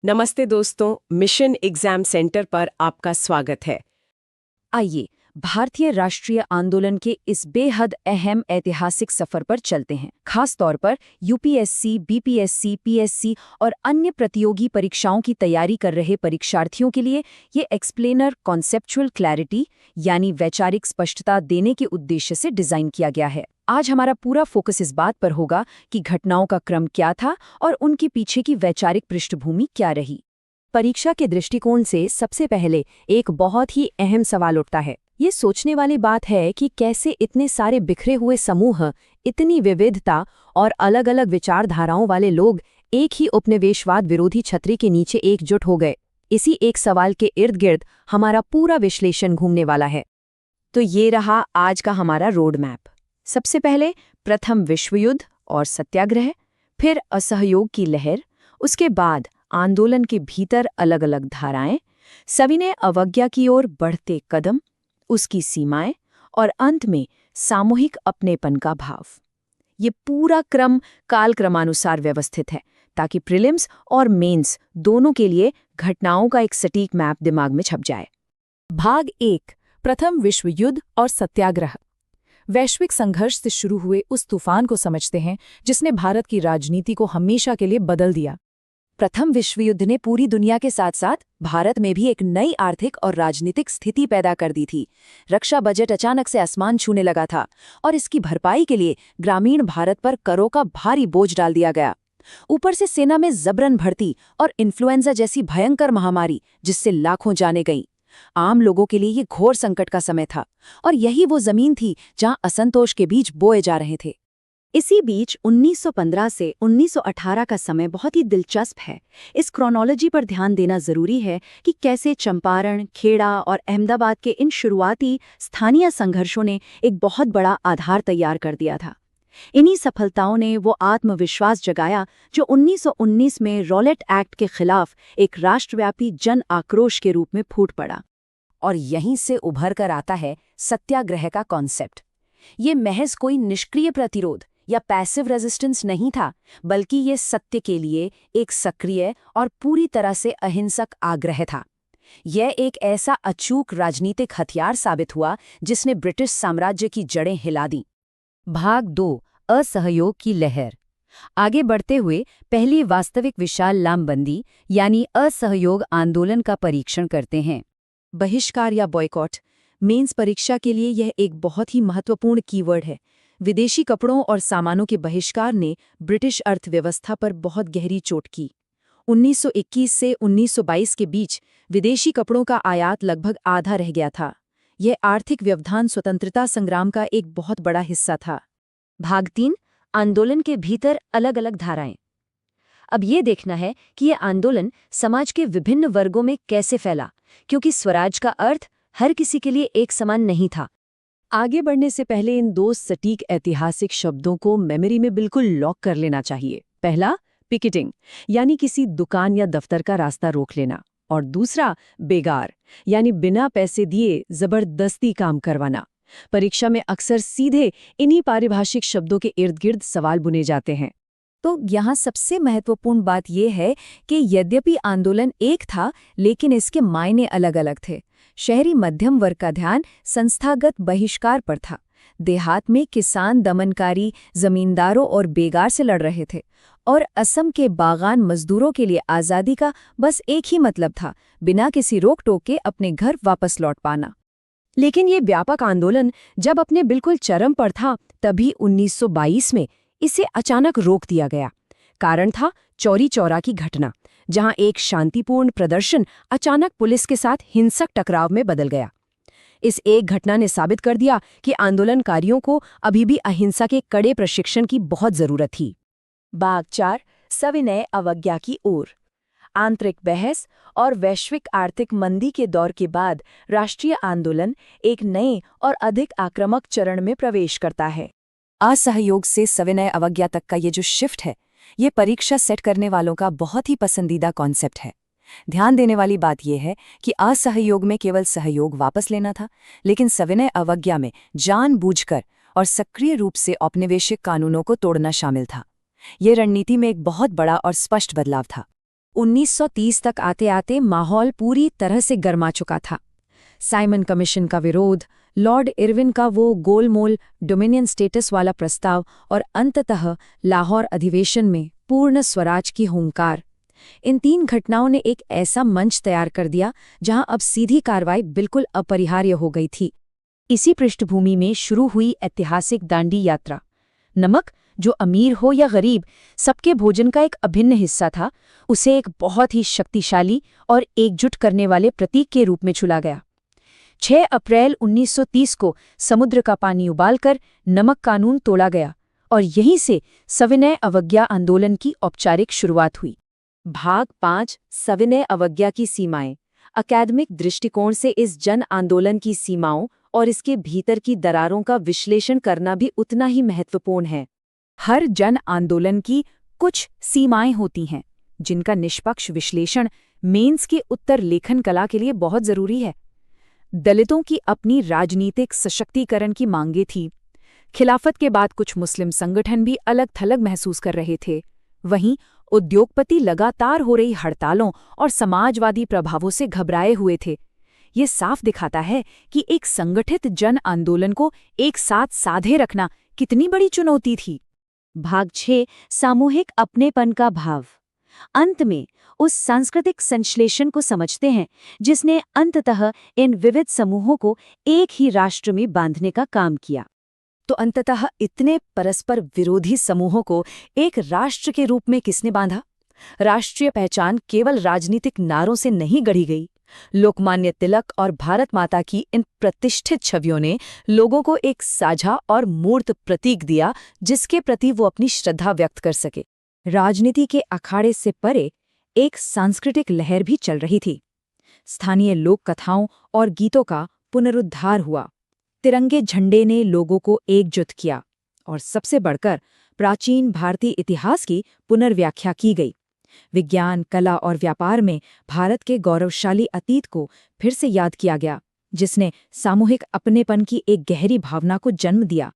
नमस्ते दोस्तों, mission exam centre पर आपका स्वागत है। आइए भारतीय राष्ट्रीय आंदोलन के इस बेहद अहम ऐतिहासिक सफर पर चलते हैं। खास तौर पर यूपीएससी, बीपीएससी, पीएससी और अन्य प्रतियोगी परीक्षाओं की तैयारी कर रहे परीक्षार्थियों के लिए ये एक्सप्लेनर कॉन्सेप्चुअल क्लैरिटी यानी वैचारिक स्पष्टता देने के उद्देश्य से डिजाइन किया गया है। आज हमारा पूरा फोकस इस बात पर होगा कि घटनाओं का क्रम क्या था और उनके पीछे की वैचारिक पृष्ठभूमि क्या रही। परीक्षा के दृष्टिकोण से सबसे पहले एक बहुत ही अहम सवाल उठता है। ये सोचने वाली बात है कि कैसे इतने सारे बिखरे हुए समूह, इतनी विविधता और अलग अलग विचारधाराओं वाले लोग एक ही उपनिवेशवाद विरोधी छतरी के नीचे एकजुट हो गए। इसी एक सवाल के इर्द गिर्द हमारा पूरा विश्लेषण घूमने वाला है। तो ये रहा आज का हमारा रोड मैप। सबसे पहले प्रथम विश्व युद्ध और सत्याग्रह, फिर असहयोग की लहर, उसके बाद आंदोलन के भीतर अलग अलग धाराएं, सविनय अवज्ञा की ओर बढ़ते कदम, उसकी सीमाएं और अंत में सामूहिक अपनेपन का भाव। ये पूरा क्रम कालक्रमानुसार व्यवस्थित है ताकि प्रीलिम्स और मेंस दोनों के लिए घटनाओं का एक सटीक मैप दिमाग में छप जाए। भाग 1, प्रथम विश्व युद्ध और सत्याग्रह। वैश्विक संघर्ष से शुरू हुए उस तूफान को समझते हैं जिसने भारत की राजनीति को हमेशा के लिए बदल दिया। प्रथम विश्व युद्ध ने पूरी दुनिया के साथ साथ भारत में भी एक नई आर्थिक और राजनीतिक स्थिति पैदा कर दी थी। रक्षा बजट अचानक से आसमान छूने लगा था और इसकी भरपाई के लिए ग्रामीण भारत पर करों का भारी बोझ डाल दिया गया। ऊपर से सेना में जबरन भर्ती और इन्फ्लुएंजा जैसी भयंकर महामारी जिससे लाखों जानें गईं। आम लोगों के लिए ये घोर संकट का समय था और यही वो जमीन थी जहां असंतोष के बीज बोए जा रहे थे। इसी बीच 1915 से 1918 का समय बहुत ही दिलचस्प है। इस क्रोनोलॉजी पर ध्यान देना जरूरी है कि कैसे चंपारण, खेड़ा और अहमदाबाद के इन शुरुआती स्थानीय संघर्षों ने एक बहुत बड़ा आधार तैयार कर दिया था। इन्हीं सफलताओं ने वो आत्मविश्वास जगाया जो 1919 में रॉलेट एक्ट के खिलाफ एक राष्ट्रव्यापी जन आक्रोश के रूप में फूट पड़ा। और यहीं से उभर कर आता है सत्याग्रह का कॉन्सेप्ट। ये महज कोई निष्क्रिय प्रतिरोध या पैसिव रेजिस्टेंस नहीं था, बल्कि ये सत्य के लिए एक सक्रिय और पूरी तरह से अहिंसक आग्रह था। यह एक ऐसा अचूक राजनीतिक हथियार साबित हुआ जिसने ब्रिटिश साम्राज्य की जड़ें हिला दी। भाग 2, असहयोग की लहर। आगे बढ़ते हुए पहली वास्तविक विशाल लामबंदी यानी असहयोग आंदोलन का परीक्षण करते हैं। बहिष्कार या बॉयकॉट मेंस परीक्षा के लिए यह एक बहुत ही महत्वपूर्ण कीवर्ड है। विदेशी कपड़ों और सामानों के बहिष्कार ने ब्रिटिश अर्थव्यवस्था पर बहुत गहरी चोट की। 1921 से 1922 के बीच विदेशी कपड़ों का आयात लगभग आधा रह गया था। यह आर्थिक व्यवधान स्वतंत्रता संग्राम का एक बहुत बड़ा हिस्सा था। भाग 3, आंदोलन के भीतर अलग अलग धाराएं। अब ये देखना है कि यह आंदोलन समाज के विभिन्न वर्गों में कैसे फैला, क्योंकि स्वराज का अर्थ हर किसी के लिए एक समान नहीं था। आगे बढ़ने से पहले इन दो सटीक ऐतिहासिक शब्दों को मेमोरी में बिल्कुल लॉक कर लेना चाहिए। पहला, पिकेटिंग यानी किसी दुकान या दफ्तर का रास्ता रोक लेना, और दूसरा बेगार यानी बिना पैसे दिए जबरदस्ती काम करवाना। परीक्षा में अक्सर सीधे इन्हीं पारिभाषिक शब्दों के इर्द गिर्द सवाल बुने जाते हैं। तो यहाँ सबसे महत्वपूर्ण बात यह है कि यद्यपि आंदोलन एक था, लेकिन इसके मायने अलग अलग थे। शहरी मध्यम वर्ग का ध्यान संस्थागत बहिष्कार पर था। देहात में किसान दमनकारी जमींदारों और बेगार से लड़ रहे थे, और असम के बागान मजदूरों के लिए आज़ादी का बस एक ही मतलब था, बिना किसी रोक टोक के अपने घर वापस लौट पाना। लेकिन ये व्यापक आंदोलन जब अपने बिल्कुल चरम पर था, तभी 1922 में इसे अचानक रोक दिया गया। कारण था चौरी चौरा की घटना, जहां एक शांतिपूर्ण प्रदर्शन अचानक पुलिस के साथ हिंसक टकराव में बदल गया। इस एक घटना ने साबित कर दिया कि आंदोलनकारियों को अभी भी अहिंसा के कड़े प्रशिक्षण की बहुत जरूरत थी। भाग 4, सविनय अवज्ञा की ओर। आंतरिक बहस और वैश्विक आर्थिक मंदी के दौर के बाद राष्ट्रीय आंदोलन एक नए और अधिक आक्रामक चरण में प्रवेश करता है। असहयोग से सविनय अवज्ञा तक का ये जो शिफ्ट है, ये परीक्षा सेट करने वालों का बहुत ही पसंदीदा कॉन्सेप्ट है। ध्यान देने वाली बात यह है कि असहयोग में केवल सहयोग वापस लेना था, लेकिन सविनय अवज्ञा में जानबूझकर और सक्रिय रूप से औपनिवेशिक कानूनों को तोड़ना शामिल था। ये रणनीति में एक बहुत बड़ा और स्पष्ट बदलाव था। 1930 तक आते आते माहौल पूरी तरह से गर्मा चुका था। साइमन कमीशन का विरोध, लॉर्ड इरविन का वो गोलमोल डोमिनियन स्टेटस वाला प्रस्ताव और अंततः लाहौर अधिवेशन में पूर्ण स्वराज की हुंकार, इन 3 घटनाओं ने एक ऐसा मंच तैयार कर दिया जहां अब सीधी कार्रवाई बिल्कुल अपरिहार्य हो गई थी। इसी पृष्ठभूमि में शुरू हुई ऐतिहासिक दांडी यात्रा। नमक, जो अमीर हो या गरीब, सबके भोजन का एक अभिन्न हिस्सा था, उसे एक बहुत ही शक्तिशाली और एकजुट करने वाले प्रतीक के रूप में चुना गया। 6 अप्रैल 1930 को समुद्र का पानी उबालकर नमक कानून तोड़ा गया और यहीं से सविनय अवज्ञा आंदोलन की औपचारिक शुरुआत हुई। भाग 5, सविनय अवज्ञा की सीमाएं। अकादमिक दृष्टिकोण से इस जन आंदोलन की सीमाओं और इसके भीतर की दरारों का विश्लेषण करना भी उतना ही महत्वपूर्ण है। हर जन आंदोलन की कुछ सीमाएं होती हैं, जिनका निष्पक्ष विश्लेषण मेंस के उत्तर लेखन कला के लिए बहुत जरूरी है। दलितों की अपनी राजनीतिक सशक्तिकरण की मांगे थी। खिलाफत के बाद कुछ मुस्लिम संगठन भी अलग थलग महसूस कर रहे थे। वहीं उद्योगपति लगातार हो रही हड़तालों और समाजवादी प्रभावों से घबराए हुए थे। ये साफ दिखाता है कि एक संगठित जन आंदोलन को एक साथ साधे रखना कितनी बड़ी चुनौती थी। भाग 6, सामूहिक अपनेपन का भाव। अंत में उस सांस्कृतिक संश्लेषण को समझते हैं जिसने अंततः इन विविध समूहों को एक ही राष्ट्र में बांधने का काम किया। तो अंततः इतने परस्पर विरोधी समूहों को एक राष्ट्र के रूप में किसने बांधा? राष्ट्रीय पहचान केवल राजनीतिक नारों से नहीं गढ़ी गई। लोकमान्य तिलक और भारत माता की इन प्रतिष्ठित छवियों ने लोगों को एक साझा और मूर्त प्रतीक दिया जिसके प्रति वो अपनी श्रद्धा व्यक्त कर सके। राजनीति के अखाड़े से परे एक सांस्कृतिक लहर भी चल रही थी। स्थानीय लोक कथाओं और गीतों का पुनरुद्धार हुआ। तिरंगे झंडे ने लोगों को एकजुट किया और सबसे बढ़कर प्राचीन भारतीय इतिहास की पुनर्व्याख्या की गई। विज्ञान, कला और व्यापार में भारत के गौरवशाली अतीत को फिर से याद किया गया, जिसने सामूहिक अपनेपन की एक गहरी भावना को जन्म दिया।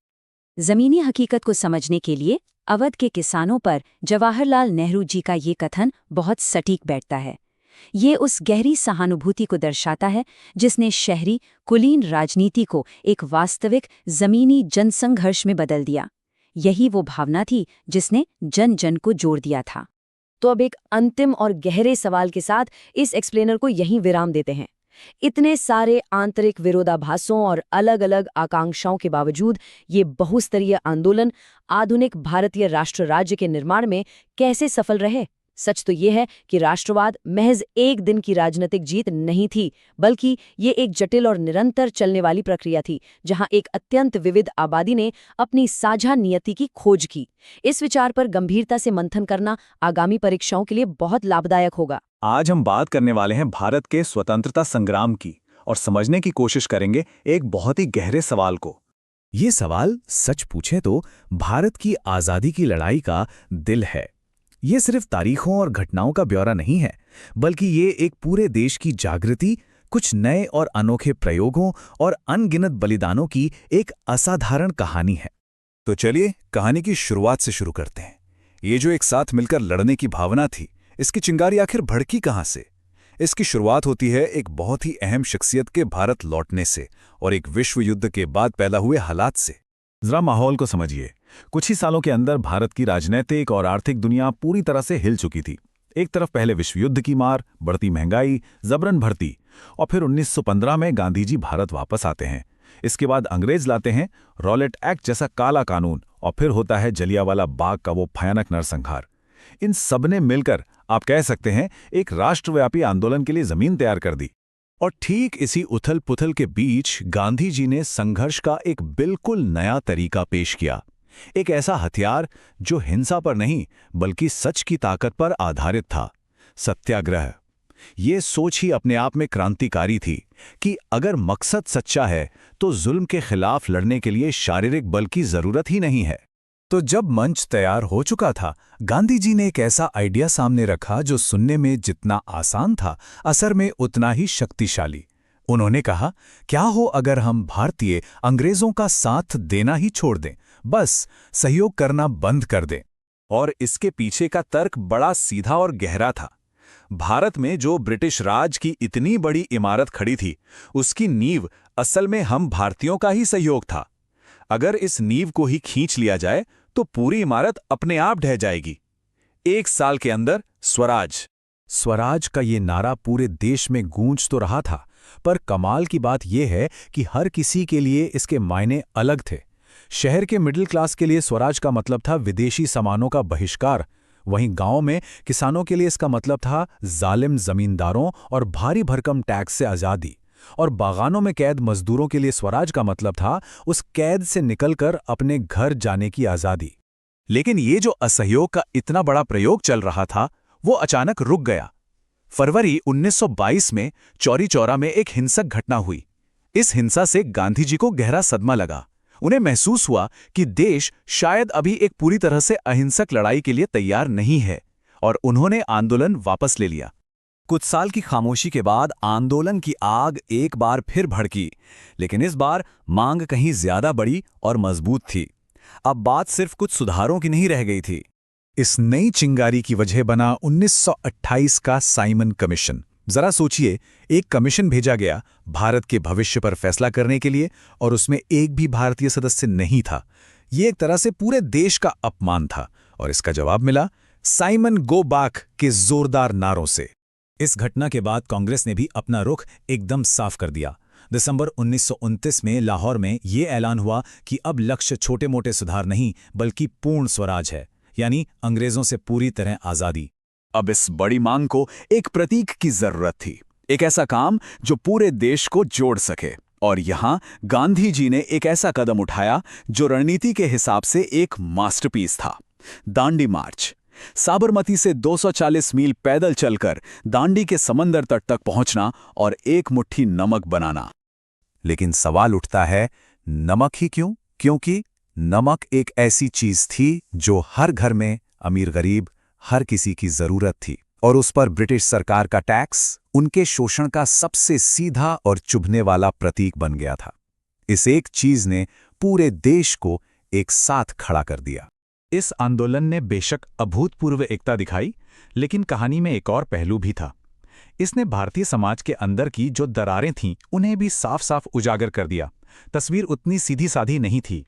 जमीनी हकीकत को समझने के लिए अवध के किसानों पर जवाहरलाल नेहरू जी का ये कथन बहुत सटीक बैठता है। ये उस गहरी सहानुभूति को दर्शाता है जिसने शहरी कुलीन राजनीति को एक वास्तविक जमीनी जनसंघर्ष में बदल दिया। यही वो भावना थी जिसने जन जन को जोड़ दिया था। तो अब एक अंतिम और गहरे सवाल के साथ इस एक्सप्लेनर को यहीं विराम देते हैं। इतने सारे आंतरिक विरोधाभासों और अलग अलग आकांक्षाओं के बावजूद ये बहुस्तरीय आंदोलन आधुनिक भारतीय राष्ट्र राज्य के निर्माण में कैसे सफल रहे? सच तो ये है कि राष्ट्रवाद महज एक दिन की राजनीतिक जीत नहीं थी, बल्कि ये एक जटिल और निरंतर चलने वाली प्रक्रिया थी, जहां एक अत्यंत विविध आबादी ने अपनी साझा नियति की खोज की। इस विचार पर गंभीरता से मंथन करना आगामी परीक्षाओं के लिए बहुत लाभदायक होगा। आज हम बात करने वाले हैं भारत के स्वतंत्रता संग्राम की और समझने की कोशिश करेंगे एक बहुत ही गहरे सवाल को। ये सवाल सच पूछे तो भारत की आज़ादी की लड़ाई का दिल है। ये सिर्फ तारीखों और घटनाओं का ब्यौरा नहीं है, बल्कि ये एक पूरे देश की जागृति, कुछ नए और अनोखे प्रयोगों और अनगिनत बलिदानों की एक असाधारण कहानी है। तो चलिए कहानी की शुरुआत से शुरू करते हैं। ये जो एक साथ मिलकर लड़ने की भावना थी, इसकी चिंगारी आखिर भड़की कहाँ से? इसकी शुरुआत होती है एक बहुत ही अहम शख्सियत के भारत लौटने से और एक विश्व युद्ध के बाद पैदा हुए हालात से। जरा माहौल को समझिए। कुछ ही सालों के अंदर भारत की राजनीतिक और आर्थिक दुनिया पूरी तरह से हिल चुकी थी। एक तरफ पहले विश्व युद्ध की मार, बढ़ती महंगाई, जबरन भर्ती, और फिर 1915 में गांधी जी भारत वापस आते हैं। इसके बाद अंग्रेज लाते हैं रॉलेट एक्ट जैसा काला कानून, और फिर होता है जलियांवाला बाग का वो भयानक नरसंहार। इन सबने मिलकर आप कह सकते हैं एक राष्ट्रव्यापी आंदोलन के लिए जमीन तैयार कर दी। और ठीक इसी उथल पुथल के बीच गांधी जी ने संघर्ष का एक बिल्कुल नया तरीका पेश किया। एक ऐसा हथियार जो हिंसा पर नहीं बल्कि सच की ताकत पर आधारित था, सत्याग्रह। ये सोच ही अपने आप में क्रांतिकारी थी कि अगर मकसद सच्चा है तो जुल्म के खिलाफ लड़ने के लिए शारीरिक बल की जरूरत ही नहीं है। तो जब मंच तैयार हो चुका था, गांधी जी ने एक ऐसा आइडिया सामने रखा जो सुनने में जितना आसान था, असर में उतना ही शक्तिशाली। उन्होंने कहा, क्या हो अगर हम भारतीय अंग्रेजों का साथ देना ही छोड़ दें, बस सहयोग करना बंद कर दें। और इसके पीछे का तर्क बड़ा सीधा और गहरा था। भारत में जो ब्रिटिश राज की इतनी बड़ी इमारत खड़ी थी, उसकी नींव असल में हम भारतीयों का ही सहयोग था। अगर इस नींव को ही खींच लिया जाए तो पूरी इमारत अपने आप ढह जाएगी। 1 साल के अंदर स्वराज। स्वराज का ये नारा पूरे देश में गूंज तो रहा था, पर कमाल की बात यह है कि हर किसी के लिए इसके मायने अलग थे। शहर के मिडिल क्लास के लिए स्वराज का मतलब था विदेशी सामानों का बहिष्कार, वहीं गांव में किसानों के लिए इसका मतलब था जालिम जमींदारों और भारी भरकम टैक्स से आज़ादी, और बागानों में कैद मजदूरों के लिए स्वराज का मतलब था उस कैद से निकलकर अपने घर जाने की आज़ादी। लेकिन ये जो असहयोग का इतना बड़ा प्रयोग चल रहा था, वो अचानक रुक गया। फरवरी 1922 में चौरी चौरा में एक हिंसक घटना हुई। इस हिंसा से गांधी जी को गहरा सदमा लगा। उन्हें महसूस हुआ कि देश शायद अभी एक पूरी तरह से अहिंसक लड़ाई के लिए तैयार नहीं है, और उन्होंने आंदोलन वापस ले लिया। कुछ साल की खामोशी के बाद आंदोलन की आग एक बार फिर भड़की, लेकिन इस बार मांग कहीं ज्यादा बड़ी और मजबूत थी। अब बात सिर्फ कुछ सुधारों की नहीं रह गई थी। इस नई चिंगारी की वजह बना 1928 का साइमन कमीशन। जरा सोचिए, एक कमीशन भेजा गया भारत के भविष्य पर फैसला करने के लिए, और उसमें एक भी भारतीय सदस्य नहीं था। ये एक तरह से पूरे देश का अपमान था, और इसका जवाब मिला साइमन गो बैक के जोरदार नारों से। इस घटना के बाद कांग्रेस ने भी अपना रुख एकदम साफ कर दिया। दिसंबर 1929 में लाहौर में ये ऐलान हुआ कि अब लक्ष्य छोटे मोटे सुधार नहीं बल्कि पूर्ण स्वराज है, यानी अंग्रेजों से पूरी तरह आज़ादी। अब इस बड़ी मांग को एक प्रतीक की जरूरत थी, एक ऐसा काम जो पूरे देश को जोड़ सके। और यहां गांधी जी ने एक ऐसा कदम उठाया जो रणनीति के हिसाब से एक मास्टरपीस था, दांडी मार्च। साबरमती से 240 मील पैदल चलकर दांडी के समंदर तट तक पहुंचना और एक मुट्ठी नमक बनाना। लेकिन सवाल उठता है, नमक ही क्यों? क्योंकि नमक एक ऐसी चीज थी जो हर घर में, अमीर गरीब, हर किसी की जरूरत थी, और उस पर ब्रिटिश सरकार का टैक्स उनके शोषण का सबसे सीधा और चुभने वाला प्रतीक बन गया था। इस एक चीज ने पूरे देश को एक साथ खड़ा कर दिया। इस आंदोलन ने बेशक अभूतपूर्व एकता दिखाई, लेकिन कहानी में एक और पहलू भी था। इसने भारतीय समाज के अंदर की जो दरारें थीं, उन्हें भी साफ साफ उजागर कर दिया। तस्वीर उतनी सीधी साधी नहीं थी।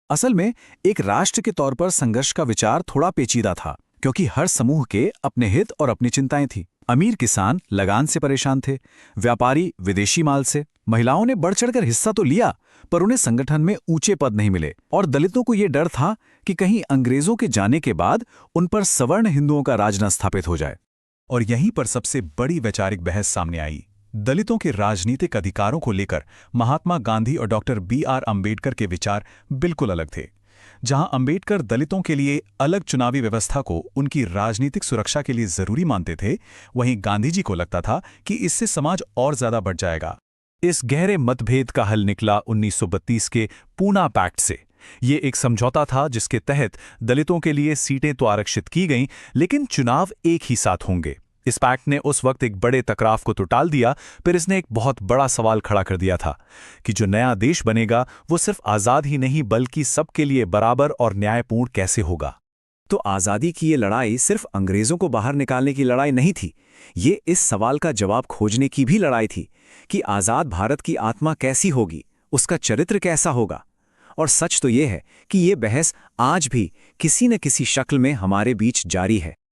असल में एक राष्ट्र के तौर पर संघर्ष का विचार थोड़ा पेचीदा था, क्योंकि हर समूह के अपने हित और अपनी चिंताएं थीं। अमीर किसान लगान से परेशान थे, व्यापारी विदेशी माल से, महिलाओं ने बढ़ चढ़कर हिस्सा तो लिया पर उन्हें संगठन में ऊंचे पद नहीं मिले, और दलितों को यह डर था कि कहीं अंग्रेजों के जाने के बाद उन पर सवर्ण हिंदुओं का राज न स्थापित हो जाए। और यहीं पर सबसे बड़ी वैचारिक बहस सामने आई। दलितों के राजनीतिक अधिकारों को लेकर महात्मा गांधी और डॉक्टर बी.आर. अम्बेडकर के विचार बिल्कुल अलग थे। जहां अम्बेडकर दलितों के लिए अलग चुनावी व्यवस्था को उनकी राजनीतिक सुरक्षा के लिए जरूरी मानते थे, वहीं गांधी जी को लगता था कि इससे समाज और ज्यादा बढ़ जाएगा। इस गहरे मतभेद का हल निकला 1932 के पूना पैक्ट से। ये एक समझौता था जिसके तहत दलितों के लिए सीटें तो आरक्षित की गईं, लेकिन चुनाव एक ही साथ होंगे। इस पैक्ट ने उस वक्त एक बड़े टकराव को तो टाल दिया, फिर इसने एक बहुत बड़ा सवाल खड़ा कर दिया था कि जो नया देश बनेगा वो सिर्फ आज़ाद ही नहीं बल्कि सबके लिए बराबर और न्यायपूर्ण कैसे होगा। तो आज़ादी की ये लड़ाई सिर्फ अंग्रेज़ों को बाहर निकालने की लड़ाई नहीं थी, ये इस सवाल का जवाब खोजने की भी लड़ाई थी कि आज़ाद भारत की आत्मा कैसी होगी, उसका चरित्र कैसा होगा। और सच तो ये है कि ये बहस आज भी किसी न किसी शक्ल में हमारे बीच जारी है।